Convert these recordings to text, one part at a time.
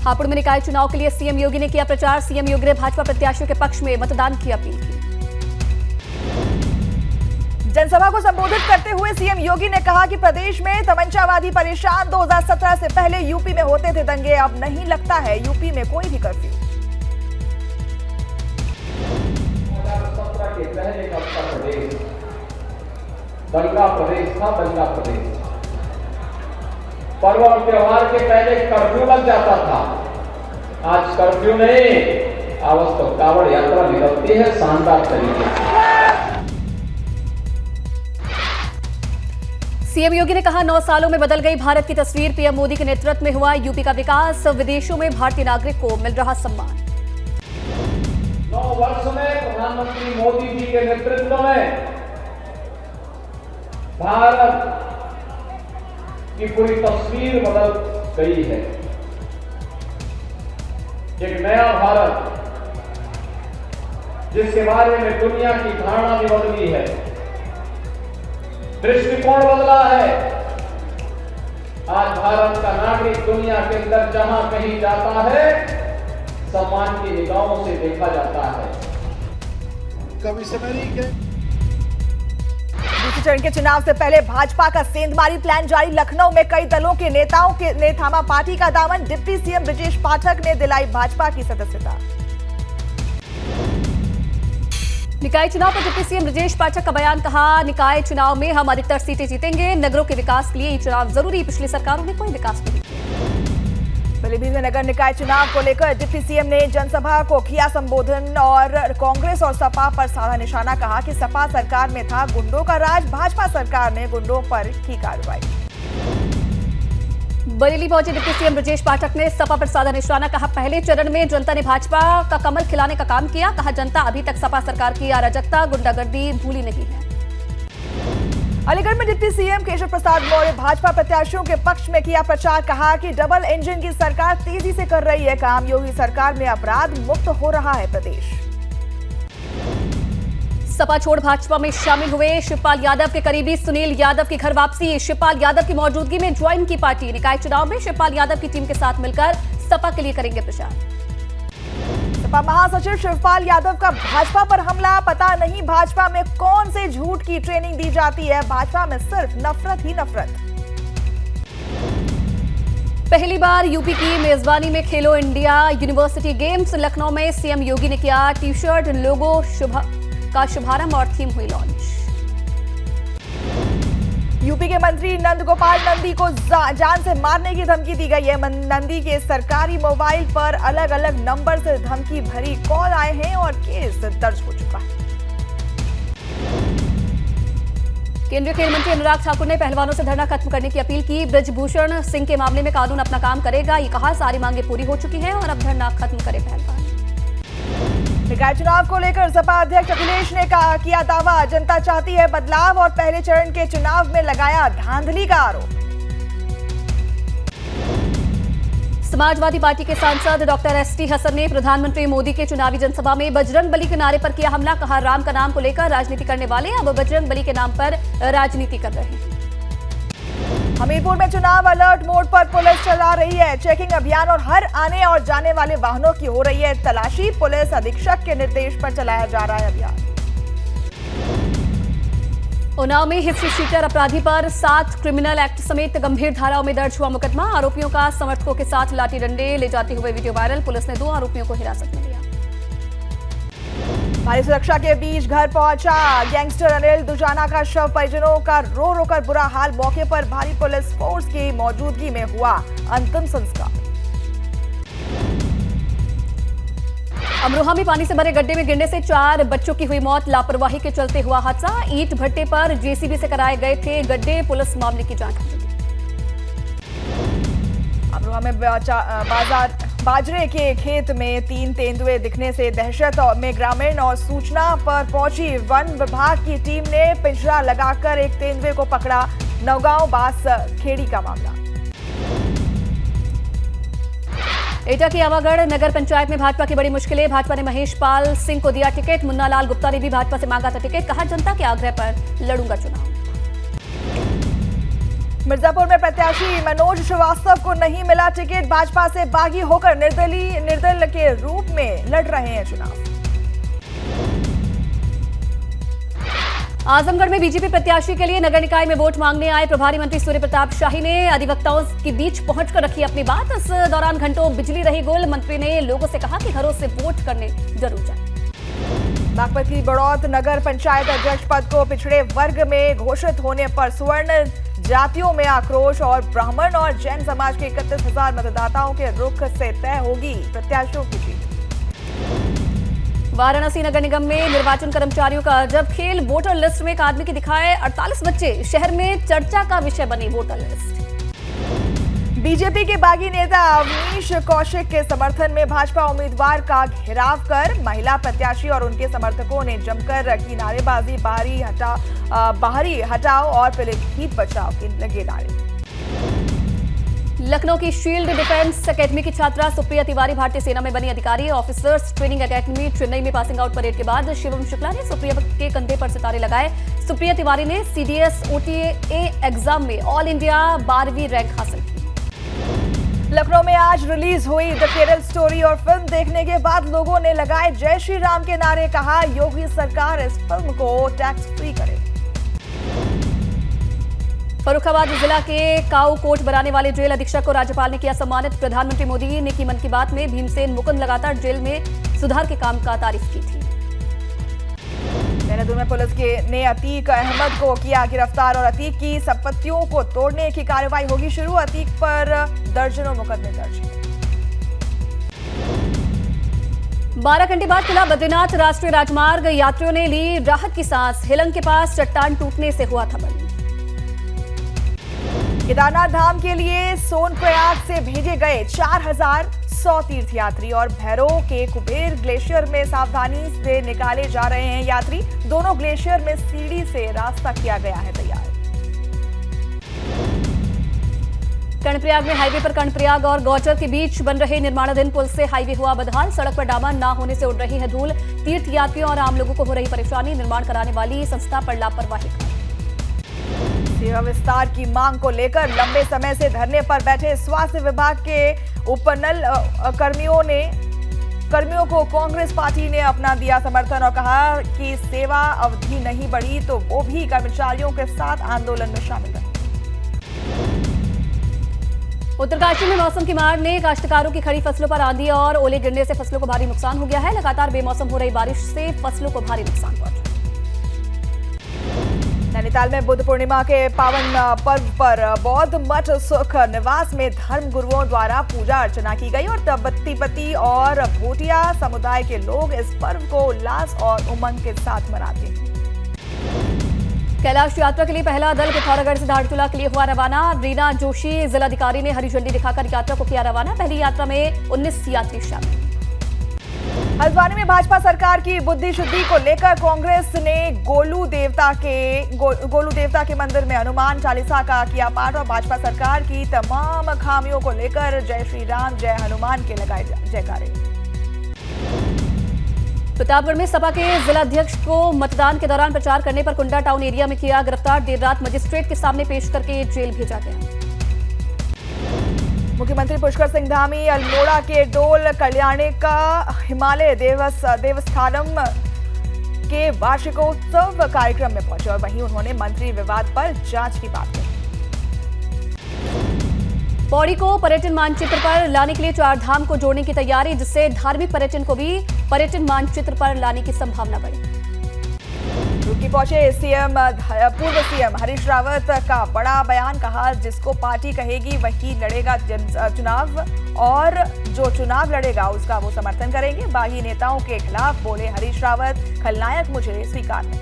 हापुड़ में निकाय चुनाव के लिए सीएम योगी ने किया प्रचार। सीएम योगी ने भाजपा प्रत्याशियों के पक्ष में मतदान की अपील की। जनसभा को संबोधित करते हुए सीएम योगी ने कहा कि प्रदेश में तमंचावादी परेशान। 2017 से पहले यूपी में होते थे दंगे, अब नहीं लगता है यूपी में कोई भी कर्फ्यू। 2017 के पहले का उत्तर प्रदेश दंगा प्रदेश था, दंगा प्रदेश। पर्व और त्योहार के पहले कर्फ्यू लग जाता था, आज कर्फ्यू नहीं, आज तो कावड़ यात्रा निकलती है शानदार तरीके से। सीएम योगी ने कहा 9 सालों में बदल गई भारत की तस्वीर। पीएम मोदी के नेतृत्व में हुआ यूपी का विकास। विदेशों में भारतीय नागरिक को मिल रहा सम्मान। 9 वर्ष में प्रधानमंत्री मोदी जी के नेतृत्व में भारत की पूरी तस्वीर बदल गई है। एक नया भारत जिसके बारे में दुनिया की धारणा भी बदली है, दृष्टिकोण बदला है। आज भारत का नागरिक दुनिया के अंदर जहां कहीं जाता है सम्मान की निगाहों से देखा जाता है। कभी समय नहीं के दूसरे चरण के चुनाव से पहले भाजपा का सेंधमारी प्लान जारी। लखनऊ में कई दलों के नेताओं ने थामा पार्टी का दामन। डिप्टी सीएम ब्रजेश पाठक ने दिलाई भाजपा की सदस्यता। निकाय चुनाव पर डिप्टी सीएम ब्रजेश पाठक का बयान। कहा, निकाय चुनाव में हम अधिकतर सीटें जीतेंगे। नगरों के विकास के लिए ये चुनाव जरूरी। पिछली सरकारों ने कोई विकास नहीं किया। पीलीभीत में नगर निकाय चुनाव को लेकर डिप्टी सीएम ने जनसभा को किया संबोधन और कांग्रेस और सपा पर साधा निशाना। कहा कि सपा सरकार में था गुंडों का राज, भाजपा सरकार ने गुंडों पर की कार्रवाई। बरेली पहुंचे डिप्टी सीएम ब्रजेश पाठक ने सपा पर साधा निशाना। कहा, पहले चरण में जनता ने भाजपा का कमल खिलाने का काम किया। कहा, जनता अभी तक सपा सरकार की अराजकता, गुंडागर्दी भूली नहीं है। अलीगढ़ में डिप्टी सीएम केशव प्रसाद मौर्य भाजपा प्रत्याशियों के पक्ष में किया प्रचार। कहा कि डबल इंजन की सरकार तेजी से कर रही है काम। योगी सरकार में अपराध मुक्त हो रहा है प्रदेश। सपा छोड़ भाजपा में शामिल हुए शिवपाल यादव के करीबी सुनील यादव की घर वापसी। शिवपाल यादव की मौजूदगी में ज्वाइन की पार्टी। निकाय चुनाव में शिवपाल यादव की टीम के साथ मिलकर सपा के लिए करेंगे प्रचार। सपा महासचिव शिवपाल यादव का भाजपा पर हमला। पता नहीं भाजपा में कौन से झूठ की ट्रेनिंग दी जाती है, भाजपा में सिर्फ नफरत ही नफरत। पहली बार यूपी की मेजबानी में खेलो इंडिया यूनिवर्सिटी गेम्स। लखनऊ में सीएम योगी ने किया टी शर्ट लोगो का शुभारंभ और थीम हुई लॉन्च। यूपी के मंत्री नंद गोपाल नंदी को जान से मारने की धमकी दी गई है। नंदी के सरकारी मोबाइल पर अलग अलग नंबर से धमकी भरी कॉल आए हैं और केस दर्ज हो चुका है। केंद्रीय खेल मंत्री अनुराग ठाकुर ने पहलवानों से धरना खत्म करने की अपील की। ब्रजभूषण सिंह के मामले में कानून अपना काम करेगा। ये कहा, सारी मांगे पूरी हो चुकी हैं और अब धरना खत्म करे पहलवान। निकाय चुनाव को लेकर सपा अध्यक्ष अखिलेश ने किया दावा। जनता चाहती है बदलाव और पहले चरण के चुनाव में लगाया धांधली का आरोप। समाजवादी पार्टी के सांसद डॉक्टर एसटी हसन ने प्रधानमंत्री मोदी के चुनावी जनसभा में बजरंग बली के नारे पर किया हमला। कहा, राम का नाम को लेकर राजनीति करने वाले अब बजरंग बली के नाम पर राजनीति कर रहे हैं। हमीरपुर में चुनाव अलर्ट मोड पर पुलिस चला रही है चेकिंग अभियान और हर आने और जाने वाले वाहनों की हो रही है तलाशी। पुलिस अधीक्षक के निर्देश पर चलाया जा रहा है अभियान। उन्नाव में हिस्ट्री शीटर अपराधी पर 7 क्रिमिनल एक्ट समेत गंभीर धाराओं में दर्ज हुआ मुकदमा। आरोपियों का समर्थकों के साथ लाठी डंडे ले जाते हुए वीडियो वायरल। पुलिस ने 2 आरोपियों को हिरासत में लिया। भारी सुरक्षा के बीच घर पहुंचा गैंगस्टर अनिल दुजाना का शव। परिजनों का रो रो कर बुरा हाल। मौके पर भारी पुलिस फोर्स की मौजूदगी में हुआ अंतिम संस्कार। अमरोहा में पानी से भरे गड्ढे में गिरने से 4 बच्चों की हुई मौत। लापरवाही के चलते हुआ हादसा। ईंट भट्टे पर जेसीबी से कराए गए थे गड्ढे। पुलिस मामले की जांच कर रही है। अमरोहा में बाजरे के खेत में 3 तेंदुए दिखने से दहशत में ग्रामीण और सूचना पर पहुंची वन विभाग की टीम ने पिंजरा लगाकर एक तेंदुए को पकड़ा। नौगांव बास खेड़ी का मामला। एटा की आवागढ़ नगर पंचायत में भाजपा की बड़ी मुश्किलें। भाजपा ने महेश पाल सिंह को दिया टिकट। मुन्ना लाल गुप्ता ने भी भाजपा से मांगा था टिकट। कहा, जनता के आग्रह पर लड़ूंगा चुनाव। मिर्जापुर में प्रत्याशी मनोज श्रीवास्तव को नहीं मिला टिकट। भाजपा से बागी होकर निर्दल के रूप में लड़ रहे हैं चुनाव। आजमगढ़ में बीजेपी प्रत्याशी के लिए नगर निकाय में वोट मांगने आए प्रभारी मंत्री सूर्य प्रताप शाही ने अधिवक्ताओं के बीच पहुंचकर रखी अपनी बात। इस दौरान घंटों बिजली रही गुल। मंत्री ने लोगों से कहा कि घरों से वोट करने जरूर जाएं। बागपत की बड़ौत नगर पंचायत अध्यक्ष पद को पिछड़े वर्ग में घोषित होने पर स्वर्ण जातियों में आक्रोश और ब्राह्मण और जैन समाज के 31,000 मतदाताओं के रुख से तय होगी प्रत्याशियों की जीत। वाराणसी नगर निगम में निर्वाचन कर्मचारियों का अजब खेल। वोटर लिस्ट में एक आदमी के दिखाए 48 बच्चे। शहर में चर्चा का विषय बनी वोटर लिस्ट। बीजेपी के बागी नेता अवनीश कौशिक के समर्थन में भाजपा उम्मीदवार का घेराव कर महिला प्रत्याशी और उनके समर्थकों ने जमकर की नारेबाजी। बाहरी हटाओ और पीलीभीत बचाओ के लगे नारे। लखनऊ की शील्ड डिफेंस एकेडमी की छात्रा सुप्रिया तिवारी भारतीय सेना में बनी अधिकारी। ऑफिसर्स ट्रेनिंग एकेडमी चेन्नई में पासिंग आउट परेड के बाद शिवम शुक्ला ने सुप्रिया के कंधे पर सितारे लगाए। सुप्रिया तिवारी ने सीडीएस OTA एग्जाम में ऑल इंडिया 12वीं रैंक हासिल की। लखनऊ में आज रिलीज हुई द केरल स्टोरी और फिल्म देखने के बाद लोगों ने लगाए जय श्री राम के नारे। कहा योगी सरकार इस फिल्म को टैक्स फ्री करे। फर्रुखाबाद जिला के काऊ कोट बनाने वाले जेल अधीक्षक को राज्यपाल ने किया सम्मानित। प्रधानमंत्री मोदी ने की मन की बात में भीमसेन मुकुंद लगातार जेल में सुधार के काम का तारीफ की थी। देहरादून में पुलिस ने अतीक अहमद को किया गिरफ्तार और अतीक की संपत्तियों को तोड़ने की कार्रवाई होगी शुरू। अतीक पर दर्जनों मुकदमे दर्ज। 12 घंटे बाद खुला बद्रीनाथ राष्ट्रीय राजमार्ग। यात्रियों ने ली राहत की सांस। हिलंग के पास चट्टान टूटने से हुआ था बंद। केदारनाथ धाम के लिए सोनप्रयाग से भेजे गए 4,100 तीर्थयात्री और भैरव के कुबेर ग्लेशियर में सावधानी से निकाले जा रहे हैं यात्री। दोनों ग्लेशियर में सीढ़ी से रास्ता किया गया है तैयार। कर्णप्रयाग में हाईवे पर कर्णप्रयाग और गौचर के बीच बन रहे निर्माणाधीन पुल से हाईवे हुआ बदहाल। सड़क पर डामर न होने से उड़ रही है धूल। तीर्थयात्रियों और आम लोगों को हो रही परेशानी। निर्माण कराने वाली संस्था पर लापरवाही। सेवा विस्तार की मांग को लेकर लंबे समय से धरने पर बैठे स्वास्थ्य विभाग के उपनल कर्मियों को कांग्रेस पार्टी ने अपना दिया समर्थन और कहा कि सेवा अवधि नहीं बढ़ी तो वो भी कर्मचारियों के साथ आंदोलन में शामिल रहे। उत्तरकाशी में मौसम की मार ने काश्तकारों की खड़ी फसलों पर आंधी और ओले गिरने से फसलों को भारी नुकसान हो गया है। लगातार बेमौसम हो रही बारिश से फसलों को भारी नुकसान पहुंचा। नैनीताल में बुद्ध पूर्णिमा के पावन पर्व पर बौद्ध मठ सुख निवास में धर्म गुरुओं द्वारा पूजा अर्चना की गई और तिब्बती और भूटिया समुदाय के लोग इस पर्व को उल्लास और उमंग के साथ मनाते हैं। कैलाश यात्रा के लिए पहला दल पिथौरागढ़ से धारचूला के लिए हुआ रवाना। रीना जोशी जिलाधिकारी ने हरी झंडी दिखाकर यात्रा को किया रवाना। पहली यात्रा में 19 यात्री शामिल। हल्द्वानी में भाजपा सरकार की बुद्धि शुद्धि को लेकर कांग्रेस ने गोलू देवता के मंदिर में हनुमान चालीसा का किया पाठ और भाजपा सरकार की तमाम खामियों को लेकर जय श्री राम जय हनुमान के लगाए जयकारे। प्रतापगढ़ में सपा के जिलाध्यक्ष को मतदान के दौरान प्रचार करने पर कुंडा टाउन एरिया में किया गिरफ्तार। देर रात मजिस्ट्रेट के सामने पेश करके जेल भेजा गया। मुख्यमंत्री पुष्कर सिंह धामी अल्मोड़ा के डोल कल्याणी का हिमालय देवस्थानम के वार्षिकोत्सव कार्यक्रम में पहुंचे और वहीं उन्होंने मंत्री विवाद पर जांच की बात कही। पौड़ी को पर्यटन मानचित्र पर लाने के लिए 4 धाम को जोड़ने की तैयारी, जिससे धार्मिक पर्यटन को भी पर्यटन मानचित्र पर लाने की संभावना बढ़ी। रुड़की पहुंचे पूर्व सीएम हरीश रावत का बड़ा बयान। कहा जिसको पार्टी कहेगी वही लड़ेगा चुनाव और जो चुनाव लड़ेगा उसका वो समर्थन करेंगे। बागी नेताओं के खिलाफ बोले हरीश रावत, खलनायक मुझे स्वीकार नहीं।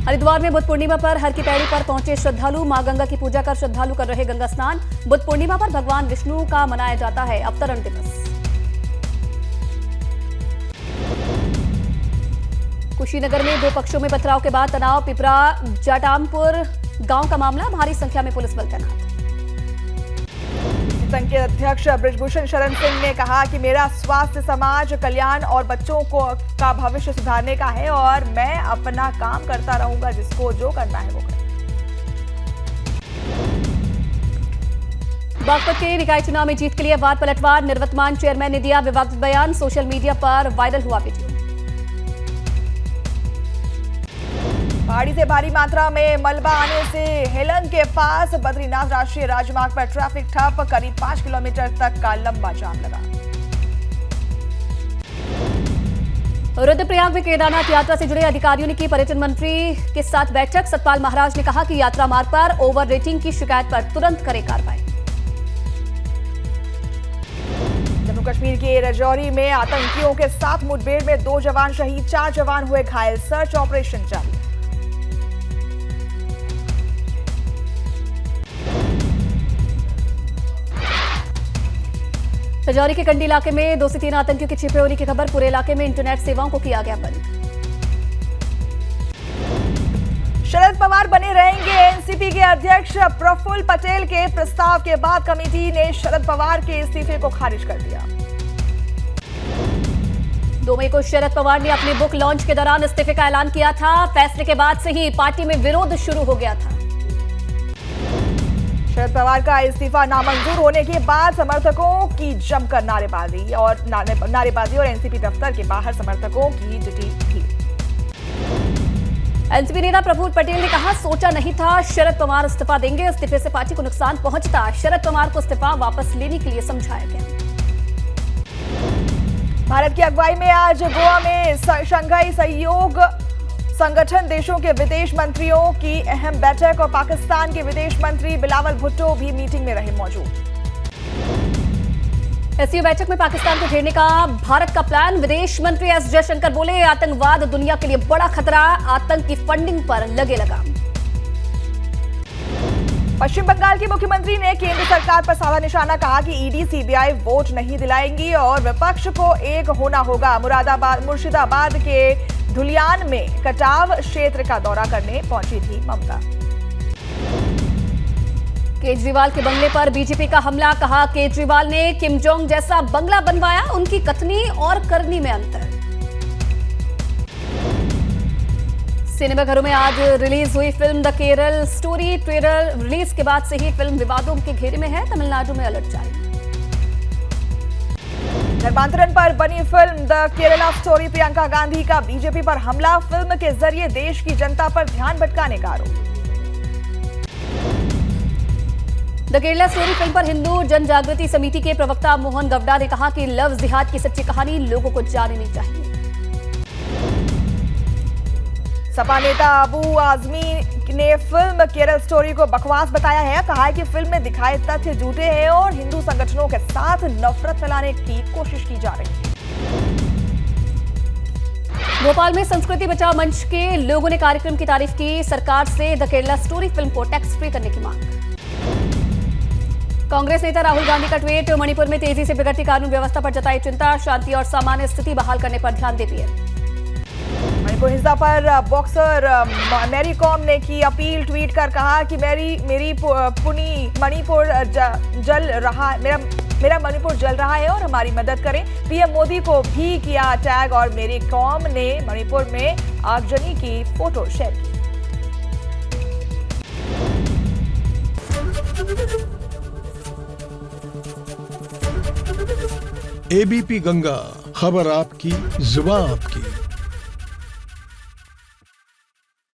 हरिद्वार में बुद्ध पूर्णिमा पर हर की पैड़ी पर पहुंचे श्रद्धालु। मां गंगा की पूजा कर श्रद्धालु कर रहे गंगा स्नान। बुद्ध पूर्णिमा पर भगवान विष्णु का मनाया जाता है अवतरण दिवस। कुशीनगर में 2 पक्षों में पथराव के बाद तनाव। पिपरा जाटामपुर गांव का मामला। भारी संख्या में पुलिस बल तैनात। संघ के अध्यक्ष बृजभूषण शरण सिंह ने कहा कि मेरा स्वास्थ्य, समाज कल्याण और बच्चों का भविष्य सुधारने का है और मैं अपना काम करता रहूंगा, जिसको जो करना है वो करे। बागपत के निकाय चुनाव में जीत के लिए वाद पलटवार, निवर्तमान चेयरमैन ने दिया विवादित बयान, सोशल मीडिया पर वायरल हुआ वीडियो। पहाड़ी से भारी मात्रा में मलबा आने से हेलंग के पास बद्रीनाथ राष्ट्रीय राजमार्ग पर ट्रैफिक ठप, करीब 5 किलोमीटर तक का लंबा जाम लगा। रुद्रप्रयाग में केदारनाथ यात्रा से जुड़े अधिकारियों ने की पर्यटन मंत्री के साथ बैठक, सतपाल महाराज ने कहा कि यात्रा मार्ग पर ओवर रेटिंग की शिकायत पर तुरंत करे कार्रवाई। जम्मू कश्मीर के राजौरी में आतंकियों के साथ मुठभेड़ में 2 जवान शहीद, 4 जवान हुए घायल, सर्च ऑपरेशन जारी। राजौरी के कंडी इलाके में 2 से 3 आतंकियों के छिपे होने की खबर, पूरे इलाके में इंटरनेट सेवाओं को किया गया बंद। शरद पवार बने रहेंगे एनसीपी के अध्यक्ष, प्रफुल्ल पटेल के प्रस्ताव के बाद कमेटी ने शरद पवार के इस्तीफे को खारिज कर दिया। 2 मई को शरद पवार ने अपनी बुक लॉन्च के दौरान इस्तीफे का ऐलान किया था। फैसले के बाद से ही पार्टी में विरोध शुरू हो गया था। शरद पवार का इस्तीफा नामंजूर होने के बाद समर्थकों की जमकर नारेबाजी और एनसीपी दफ्तर के बाहर समर्थकों की जुटी भीड़। एनसीपी नेता प्रफुल्ल पटेल ने कहा, सोचा नहीं था शरद पवार इस्तीफा देंगे, इस्तीफे से पार्टी को नुकसान पहुंचता। शरद पवार को इस्तीफा वापस लेने के लिए समझाया गया। भारत की अगुवाई में आज गोवा में शंघाई सहयोग संगठन देशों के विदेश मंत्रियों की अहम बैठक और पाकिस्तान के विदेश मंत्री बिलावल भुट्टो भी मीटिंग में रहे मौजूद। एससीओ बैठक में पाकिस्तान को घेरने का भारत का प्लान, विदेश मंत्री एस जयशंकर बोले, आतंकवाद दुनिया के लिए बड़ा खतरा, आतंक की फंडिंग पर लगे लगाम। पश्चिम बंगाल के मुख्यमंत्री ने केंद्र सरकार पर साधा निशाना, कहा कि ईडी सीबीआई वोट नहीं दिलाएंगी और विपक्ष को एक होना होगा। मुर्शिदाबाद के धुलियान में कटाव क्षेत्र का दौरा करने पहुंची थी ममता। केजरीवाल के बंगले पर बीजेपी का हमला, कहा केजरीवाल ने किम जोंग जैसा बंगला बनवाया, उनकी कथनी और करनी में अंतर। सिनेमाघरों में आज रिलीज हुई film the Kerala story, trailer release के बाद से ही फिल्म विवादों के घेरे में है, तमिलनाडु में अलर्ट जारी। धर्मांतरण पर बनी film the Kerala story, Priyanka Gandhi का बीजेपी पर हमला, फिल्म के जरिए देश की जनता पर ध्यान भटकाने का आरोप। द केरला स्टोरी फिल्म पर हिंदू जन जागृति समिति के प्रवक्ता मोहन गवड़ा ने कहा कि लव जिहाद की सच्ची कहानी लोगों को जाननी चाहिए। सपा नेता अबू आजमी ने फिल्म केरल स्टोरी को बकवास बताया है, कहा है कि फिल्म में दिखाए तथ्य झूठे हैं और हिंदू संगठनों के साथ नफरत फैलाने की कोशिश की जा रही है। भोपाल में संस्कृति बचाओ मंच के लोगों ने कार्यक्रम की तारीफ की, सरकार से द केरला स्टोरी फिल्म को टैक्स फ्री करने की मांग। कांग्रेस नेता राहुल गांधी का ट्वीट, मणिपुर में तेजी से बिगड़ती कानून व्यवस्था पर जताई चिंता, शांति और सामान्य स्थिति बहाल करने पर ध्यान दे पीएम। मणिपुर हिंसा पर बॉक्सर मैरी कॉम ने की अपील, ट्वीट कर कहा कि मेरा मणिपुर जल रहा है और हमारी मदद करें। पीएम मोदी को भी किया टैग और मेरी कॉम ने मणिपुर में आगजनी की फोटो शेयर की। एबीपी गंगा, खबर आपकी, जुबान आपकी।